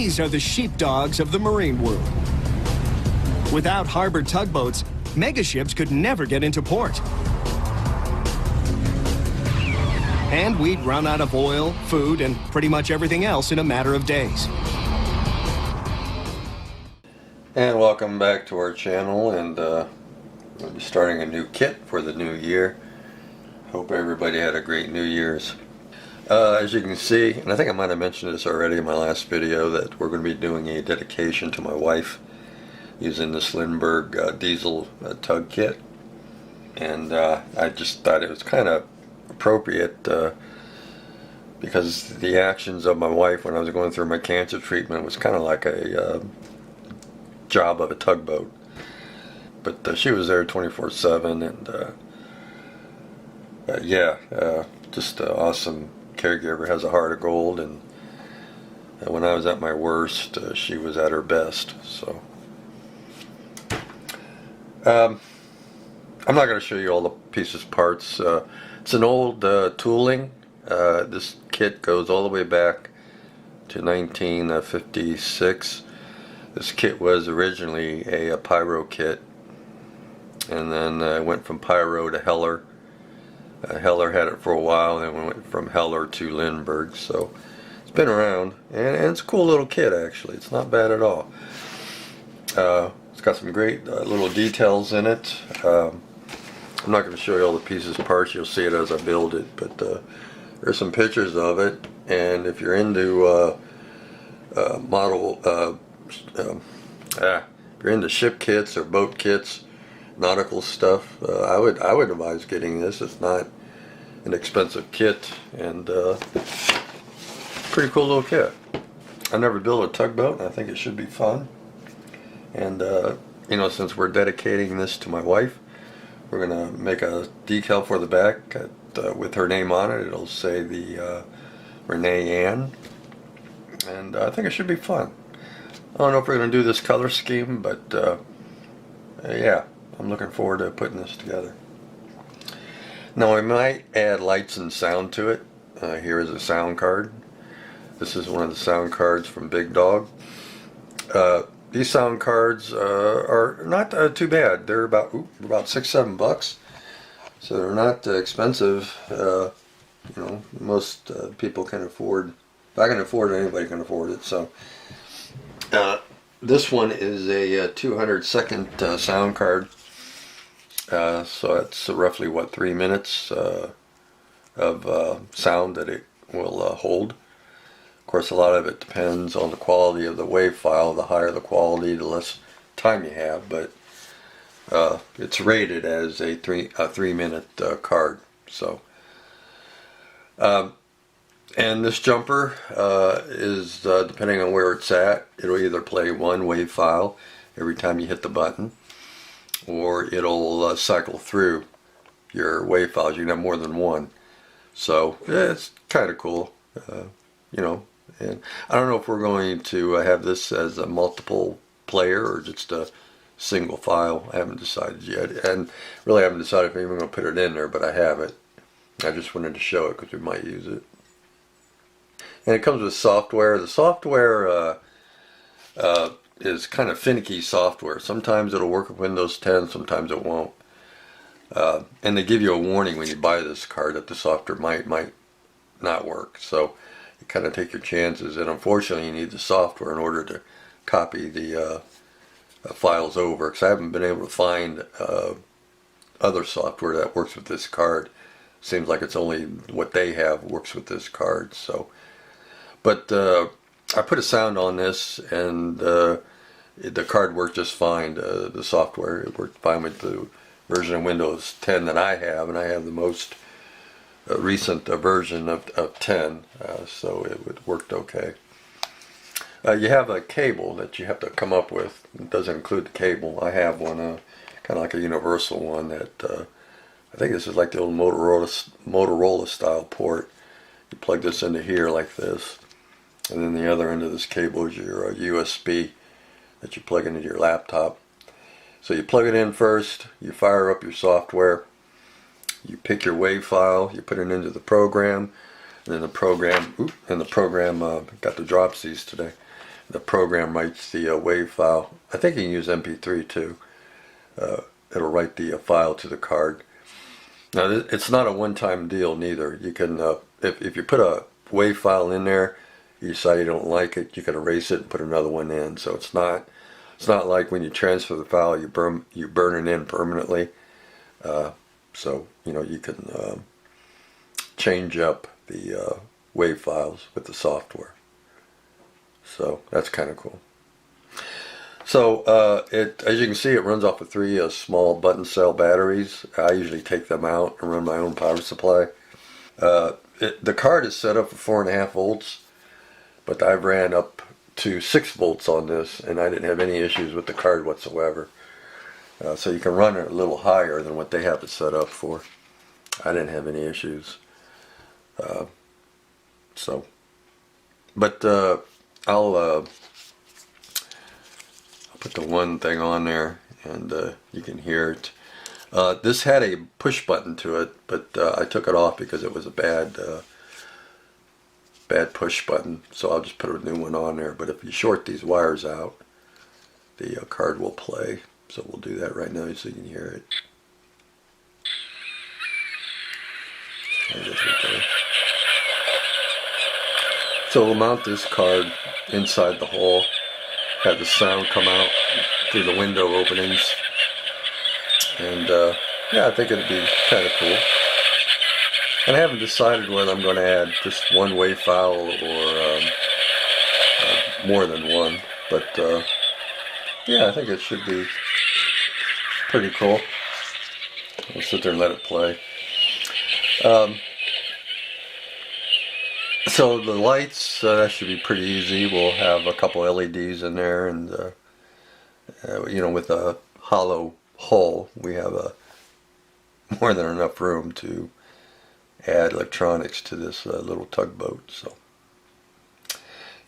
These are the sheepdogs of the marine world. Without harbor tugboats, megaships could never get into port. And we'd run out of oil, food, and pretty much everything else in a matter of days. And welcome back to our channel, and we'll be starting a new kit for the new year. Hope everybody had a great New Year's. As you can see, and I think I might have mentioned this already in my last video, that we're going to be doing a dedication to my wife using this Lindberg diesel tug kit. And I just thought it was kind of appropriate because the actions of my wife when I was going through my cancer treatment was kind of like a job of a tugboat. But she was there 24/7, and yeah, just an awesome caregiver, has a heart of gold, and when I was at my worst, she was at her best. So I'm not going to show you all the pieces, parts. It's an old tooling. This kit goes all the way back to 1956. This kit was originally a pyro kit, and then it went from pyro to Heller. Heller had it for a while, and then we went from Heller to Lindberg. So it's been around, and it's a cool little kit actually. It's not bad at all. It's got some great little details in it. I'm not going to show you all the pieces, parts. You'll see it as I build it, but there's some pictures of it. And if you're into if you're into ship kits or boat kits, nautical stuff, I would advise getting this. It's not an expensive kit, and pretty cool little kit. I never built a tugboat, and I think it should be fun. And you know, since we're dedicating this to my wife, we're gonna make a decal for the back with her name on it. It'll say the Renee Ann, and I think it should be fun. I don't know if we're gonna do this color scheme, but yeah, I'm looking forward to putting this together. Now I might add lights and sound to it. Here is a sound card. This is one of the sound cards from Big Dog. These sound cards are not too bad. They're about $6-7, so they're not expensive. You know, most people can afford. If I can afford it, anybody can afford it. So this one is a 200-second sound card. So it's roughly, what, 3 minutes of sound that it will hold. Of course, a lot of it depends on the quality of the WAV file. The higher the quality, the less time you have. But it's rated as a 3-minute card. So, and this jumper is depending on where it's at. It'll either play one WAV file every time you hit the button, or it'll cycle through your WAV files. You can have more than one. So yeah, it's kind of cool, you know. And I don't know if we're going to have this as a multiple player or just a single file. I haven't decided yet, and really haven't decided if I'm even going to put it in there, but I have it. I just wanted to show it because we might use it. And it comes with software. The software is kind of finicky software. Sometimes it'll work with Windows 10, sometimes it won't. And they give you a warning when you buy this card that the software might not work. So you kind of take your chances, and unfortunately you need the software in order to copy the files over, because I haven't been able to find other software that works with this card. Seems like it's only what they have works with this card. So, but I put a sound on this, and the card worked just fine. The software, it worked fine with the version of Windows 10 that I have, and I have the most recent version of 10, so it worked okay. You have a cable that you have to come up with. It doesn't include the cable. I have one, kind of like a universal one that I think this is like the old Motorola style port. You plug this into here like this, and then the other end of this cable is your USB that you plug into your laptop. So you plug it in first, you fire up your software, you pick your WAV file, you put it into the program, and then the program got the dropsies today. the program writes the wave file. I think you can use MP3 too. It'll write the file to the card. Now it's not a one-time deal neither. You can, if you put a wave file in there, you decide you don't like it, you can erase it and put another one in. So it's not like when you transfer the file, you burn it in permanently. So you can change up the wave files with the software. So that's kind of cool. So as you can see, it runs off of 3 small button cell batteries. I usually take them out and run my own power supply. The card is set up for 4.5 volts, but I've ran up to 6 volts on this, and I didn't have any issues with the card whatsoever. So you can run it a little higher than what they have it set up for. I didn't have any issues. I'll put the one thing on there, and you can hear it. This had a push button to it, but I took it off because it was a bad push button. So I'll just put a new one on there. But if you short these wires out, the card will play. So we'll do that right now so you can hear it. So we'll mount this card inside the hole, have the sound come out through the window openings, and yeah, I think it'd be kind of cool. And I haven't decided whether I'm going to add just one WAV file or more than one, but yeah, I think it should be pretty cool. I'll sit there and let it play. So the lights, that should be pretty easy. We'll have a couple LEDs in there, and with a hollow hull, we have more than enough room to add electronics to this little tugboat. So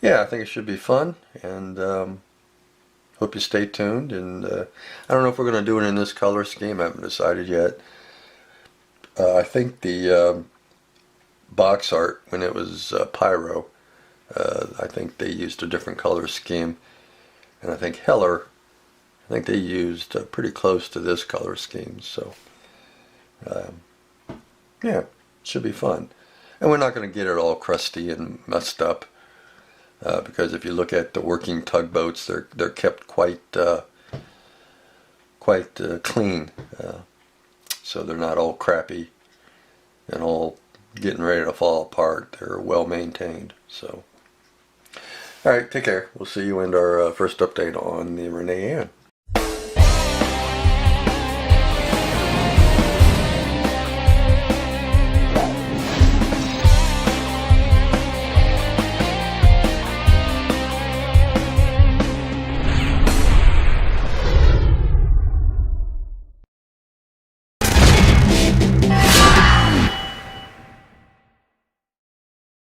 yeah, I think it should be fun, and hope you stay tuned. And I don't know if we're going to do it in this color scheme. I haven't decided yet. I think the box art, when it was Pyro, I think they used a different color scheme, and I think Heller, I think they used pretty close to this color scheme. So yeah, it should be fun. And we're not going to get it all crusty and messed up, because if you look at the working tugboats, they're kept quite clean, so they're not all crappy and all getting ready to fall apart. They're well maintained. So alright, take care. We'll see you in our first update on the Renee Ann.